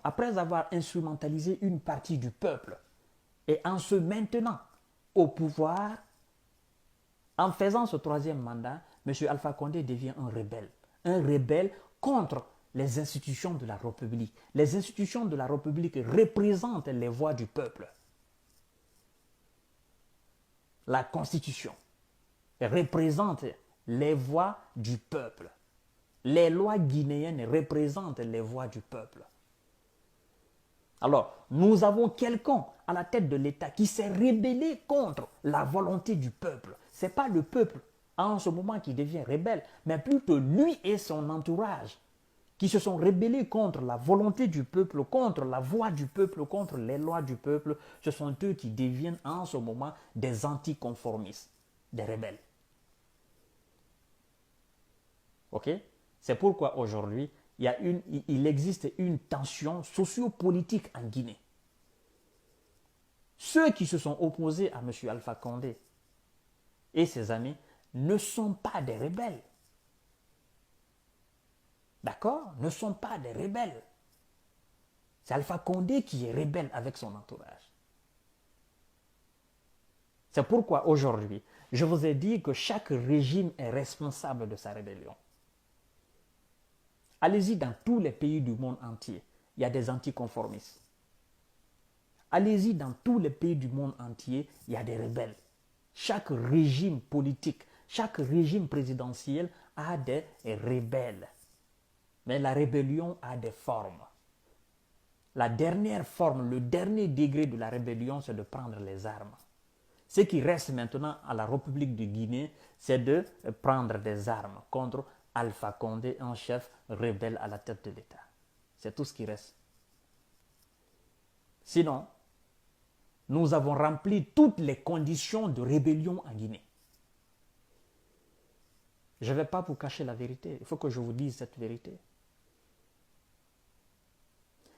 après avoir instrumentalisé une partie du peuple et en se maintenant au pouvoir, en faisant ce troisième mandat, M. Alpha Condé devient un rebelle contre les institutions de la République. Les institutions de la République représentent les voix du peuple. La Constitution représente les voix du peuple. Les lois guinéennes représentent les voix du peuple. Alors, nous avons quelqu'un à la tête de l'État qui s'est rébellé contre la volonté du peuple. Ce n'est pas le peuple en ce moment qui devient rebelle, mais plutôt lui et son entourage qui se sont rébellés contre la volonté du peuple, contre la voix du peuple, contre les lois du peuple. Ce sont eux qui deviennent en ce moment des anticonformistes, des rebelles. Ok? C'est pourquoi aujourd'hui, il existe une tension sociopolitique en Guinée. Ceux qui se sont opposés à M. Alpha Condé et ses amis ne sont pas des rebelles. D'accord? Ne sont pas des rebelles. C'est Alpha Condé qui est rebelle avec son entourage. C'est pourquoi aujourd'hui, je vous ai dit que chaque régime est responsable de sa rébellion. Allez-y dans tous les pays du monde entier, il y a des anticonformistes. Allez-y dans tous les pays du monde entier, il y a des rebelles. Chaque régime politique, chaque régime présidentiel a des rebelles. Mais la rébellion a des formes. La dernière forme, le dernier degré de la rébellion, c'est de prendre les armes. Ce qui reste maintenant à la République de Guinée, c'est de prendre des armes contre Alpha Condé, un chef rebelle à la tête de l'État. C'est tout ce qui reste. Sinon, nous avons rempli toutes les conditions de rébellion en Guinée. Je ne vais pas vous cacher la vérité. Il faut que je vous dise cette vérité.